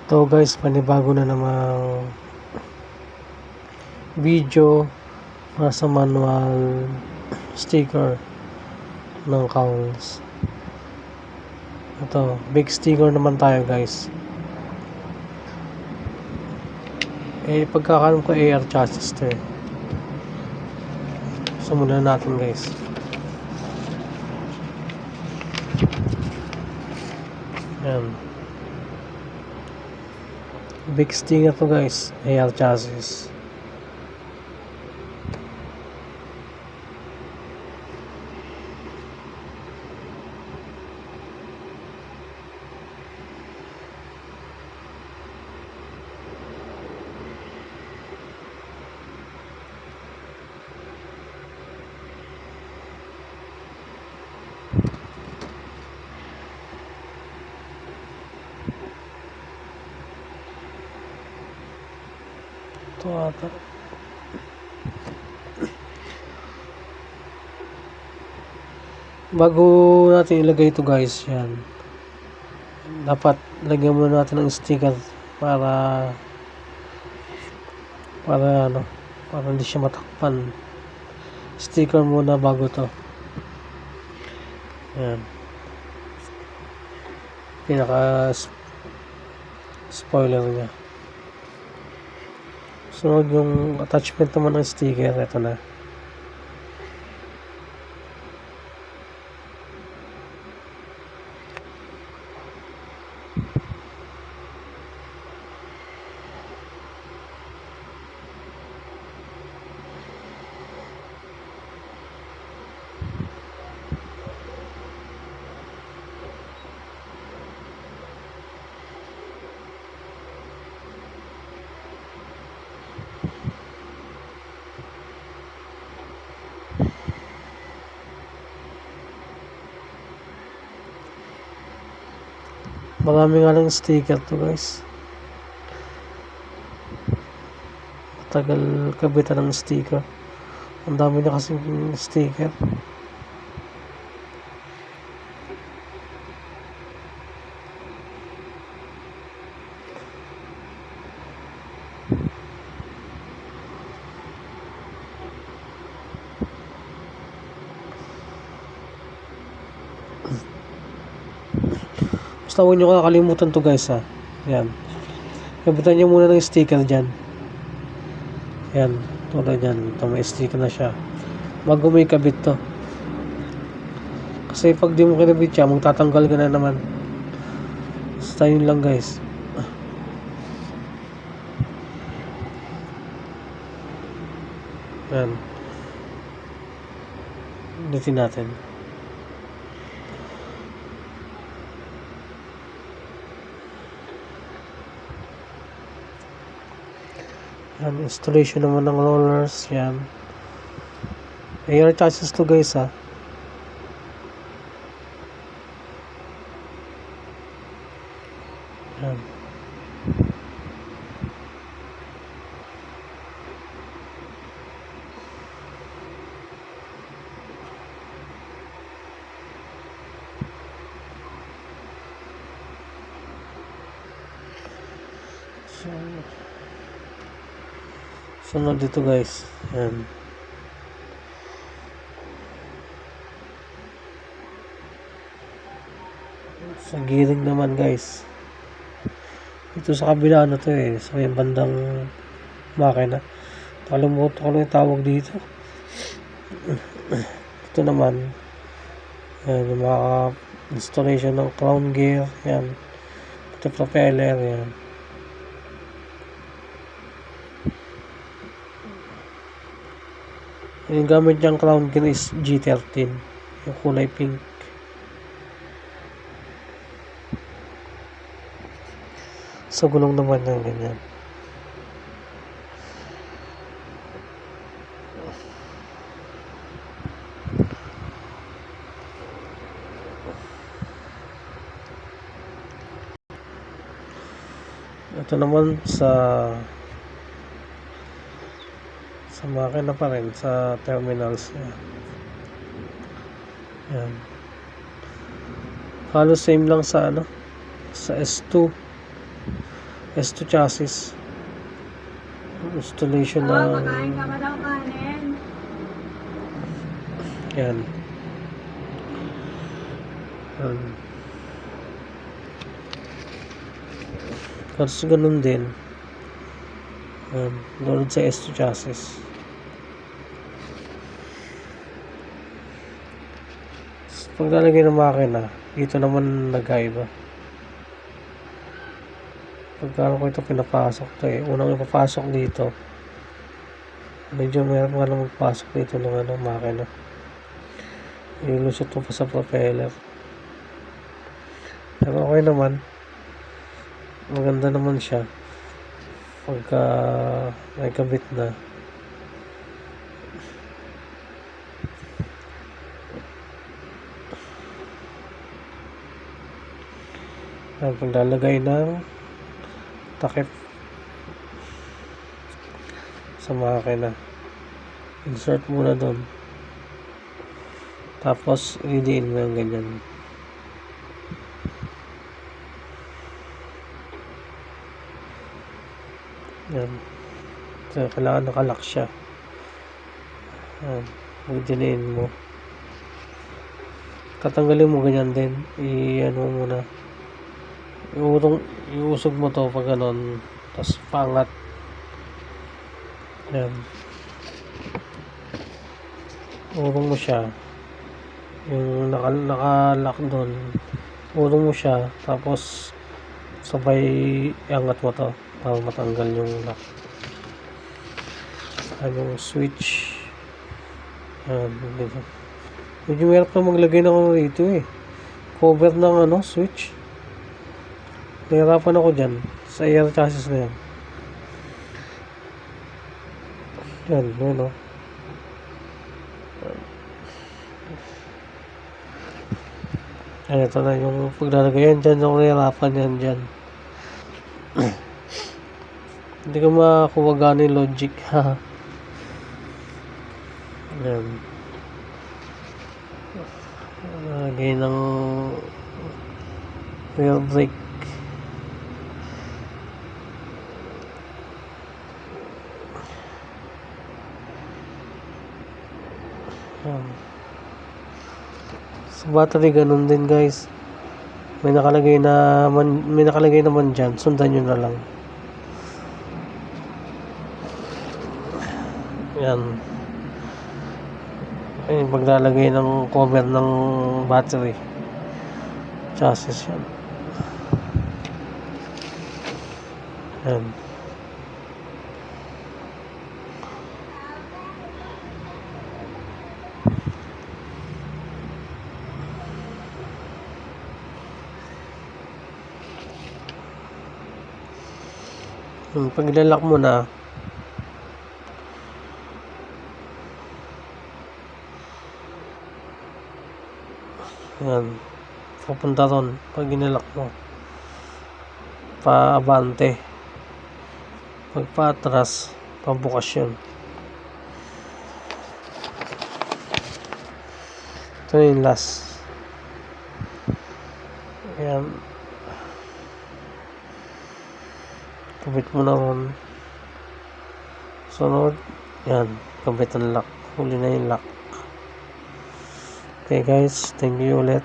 Ito guys, panibago na namang video para sa manual sticker ng cowls. Ito, big sticker naman tayo guys. Pagkakaroon ko AR chassis to eh. Simulan natin guys. Yan. Big sticker to guys, AR chassis. Ito ata. Bago natin ilagay ito guys, yan. Dapat lagyan muna natin ng sticker para hindi siya matakpan. Sticker muna bago to. Yan. Pinaka spoiler niya. Sunod yung attachment naman ng sticker. Ito na. Marami nga lang sticker to guys. Matagal kabitan ng sticker. Ang dami na kasing sticker. Basta huwag nyo kakalimutan to guys ha. Yan. Kabitan nyo muna ng sticker dyan. Yan. Tulad yan. Ito may sticker na siya. Bago may kabit to. Kasi pag di mo kinabit siya, magtatanggal ka na naman. Basta yun lang guys. Yan. Ulitin natin. Yan, installation naman ng rollers. Yan. AR chassis to guys ha. Yan. Sunod dito guys. Yan. Sa giring naman guys. Ito sa kabila na to eh. Sa may bandang makina. Nakalimutan ko lang yung tawag dito. Ito naman. Yan. Yung mga installation ng crown gear. Yan. Ito propeller. Yan. Yung gamit niyang crown gear is G13. Yung kulay pink. Sa gulong naman ng ganyan. Ito naman sa makina pa rin sa terminals niya. Yan. Halos same lang sa sa S2. S2 chassis. Installation ng Makain ka ba daw kanin? yan. Tapos ganun din. Doon sa S2 chassis. Pag nalagay ng makina, dito naman nagkaiba. Pagkano ko ito pinapasok to unang ipapasok dito, medyo meron nga lang magpasok dito ng makina. Ilusot mo pa sa propeller. Pero okay naman. Maganda naman siya. Pagka may kabit na. Paglalagay ng takip sa makina, insert muna doon, tapos idiin mo yung ganyan. Yan. So, kailangan nakalock siya. Idiin mo, tatanggalin mo ganyan din, i-ano muna, iusog mo to pag ganon, tapos pangat. Yan, urong mo siya, yung nakalock doon, urong mo siya, tapos sabay iangat mo to para matanggal yung lock. Yung switch. Yan, dito. Medyo mahirap na maglagay na ito cover ng switch. Nahirapan ako dyan sa air chassis na yan. Yan. Ito na yung paglalagay yan dyan. Ako nahirapan yan dyan. Hindi ko makakuha gano'y logic. Yan. Lagay ng rear brake. Sa battery ganun din guys. May nakalagay naman dyan. Sundan nyo na lang. Yan. Ay, paglalagay ng cover ng battery chassis yan. Yan. Pag ilalak mo na, yan, papunta ron. Pag inilak mo, pa-abante. Pag pa-atras, pabukas yun. Ito na yung last. Yan. Kabit mo na ron. Sunod, yan, kabit ang lock. Huli na yung lock. Okay guys, thank you ulit.